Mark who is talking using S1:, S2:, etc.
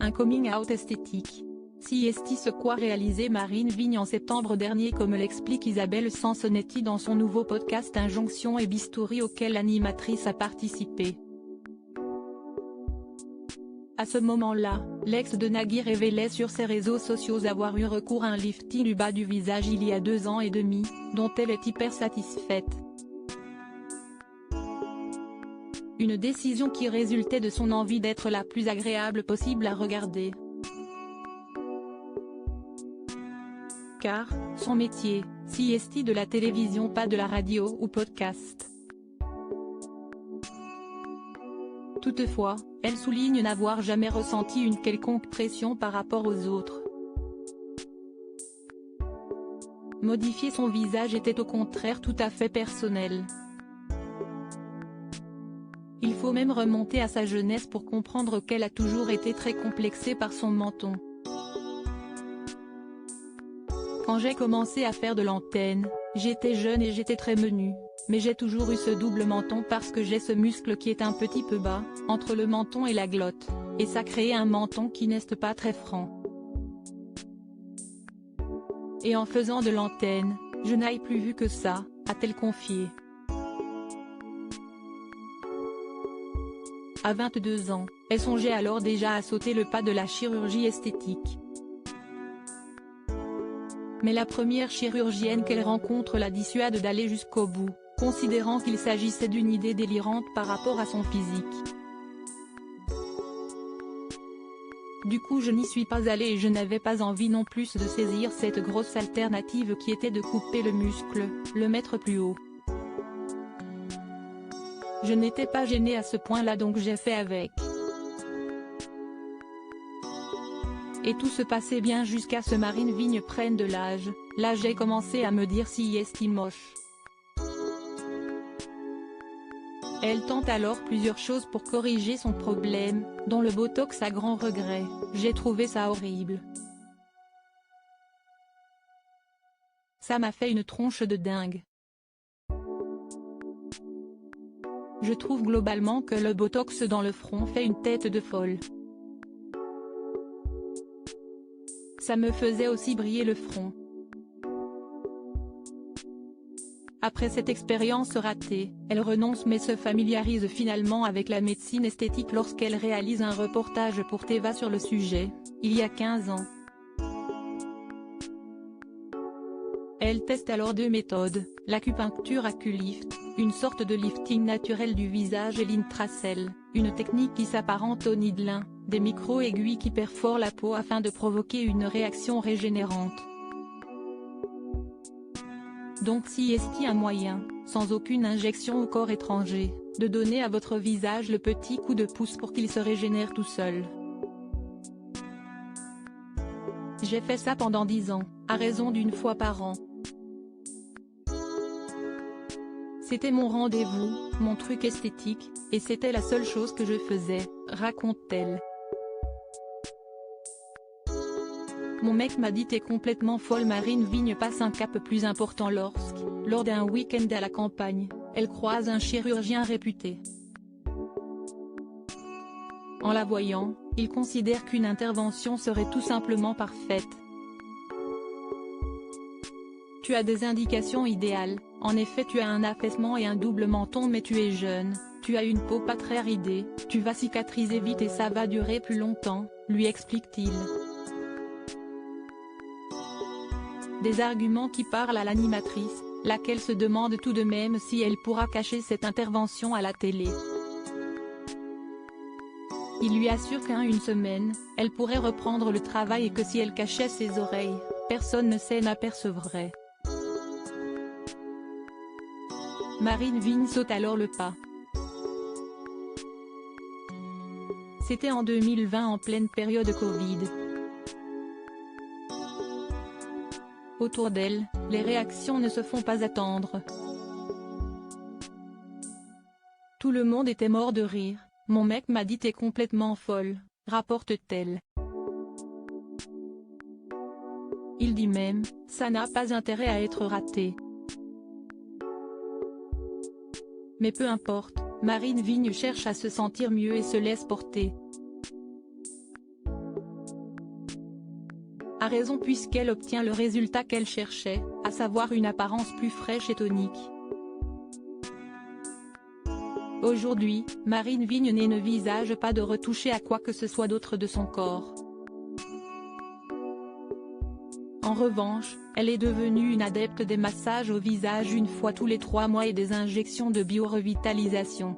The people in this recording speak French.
S1: un coming out esthétique. Si est-il ce qu'a réalisé Marine Vigne en septembre dernier, comme l'explique Isabelle Sansonetti dans son nouveau podcast Injonction et Bistouri auquel l'animatrice a participé. À ce moment-là, l'ex de Nagui révélait sur ses réseaux sociaux avoir eu recours à un lifting du bas du visage il y a 2 ans et demi, dont elle est hyper satisfaite. Une décision qui résultait de son envie d'être la plus agréable possible à regarder. Car, son métier, si est de la télévision, pas de la radio ou podcast. Toutefois, elle souligne n'avoir jamais ressenti une quelconque pression par rapport aux autres. Modifier son visage était au contraire tout à fait personnel. Il faut même remonter à sa jeunesse pour comprendre qu'elle a toujours été très complexée par son menton. Quand j'ai commencé à faire de l'antenne, j'étais jeune et j'étais très menue, mais j'ai toujours eu ce double menton parce que j'ai ce muscle qui est un petit peu bas, entre le menton et la glotte, et ça crée un menton qui n'est pas très franc. Et en faisant de l'antenne, je n'ai plus vu que ça, a-t-elle confié. À 22 ans, elle songeait alors déjà à sauter le pas de la chirurgie esthétique. Mais la première chirurgienne qu'elle rencontre la dissuade d'aller jusqu'au bout, considérant qu'il s'agissait d'une idée délirante par rapport à son physique. Du coup je n'y suis pas allée et je n'avais pas envie non plus de saisir cette grosse alternative qui était de couper le muscle, le mettre plus haut. Je n'étais pas gênée à ce point-là, donc j'ai fait avec. Et tout se passait bien jusqu'à ce Marine Vigne prenne de l'âge. Là j'ai commencé à me dire si est moche. Elle tente alors plusieurs choses pour corriger son problème, dont le botox à grand regret. J'ai trouvé ça horrible. Ça m'a fait une tronche de dingue. Je trouve globalement que le botox dans le front fait une tête de folle. Ça me faisait aussi briller le front. Après cette expérience ratée, elle renonce mais se familiarise finalement avec la médecine esthétique lorsqu'elle réalise un reportage pour Teva sur le sujet, il y a 15 ans. Elle teste alors 2 méthodes, l'acupuncture Aculift, une sorte de lifting naturel du visage, et l'Intracell, une technique qui s'apparente au Nidelin, des micro-aiguilles qui perforent la peau afin de provoquer une réaction régénérante. Donc si est un moyen, sans aucune injection au corps étranger, de donner à votre visage le petit coup de pouce pour qu'il se régénère tout seul. J'ai fait ça pendant 10 ans, à raison d'1 fois par an. C'était mon rendez-vous, mon truc esthétique, et c'était la seule chose que je faisais, raconte-t-elle. Mon mec m'a dit t'es complètement folle. Marine Vigne passe un cap plus important lors d'un week-end à la campagne, elle croise un chirurgien réputé. En la voyant, il considère qu'une intervention serait tout simplement parfaite. Tu as des indications idéales, en effet tu as un affaissement et un double menton mais tu es jeune, tu as une peau pas très ridée, tu vas cicatriser vite et ça va durer plus longtemps, lui explique-t-il. Des arguments qui parlent à l'animatrice, laquelle se demande tout de même si elle pourra cacher cette intervention à la télé. Il lui assure qu'en 1 semaine, elle pourrait reprendre le travail et que si elle cachait ses oreilles, personne ne s'en apercevrait. Marine Vigne saute alors le pas. C'était en 2020 en pleine période Covid. Autour d'elle, les réactions ne se font pas attendre. Tout le monde était mort de rire. Mon mec m'a dit t'es complètement folle, rapporte-t-elle. Il dit même, ça n'a pas intérêt à être raté. Mais peu importe, Marine Vigne cherche à se sentir mieux et se laisse porter. raison puisqu'elle obtient le résultat qu'elle cherchait, à savoir une apparence plus fraîche et tonique. Aujourd'hui, Marine Vignenet ne visage pas de retoucher à quoi que ce soit d'autre de son corps. En revanche, elle est devenue une adepte des massages au visage une fois tous les 3 mois et des injections de biorevitalisation.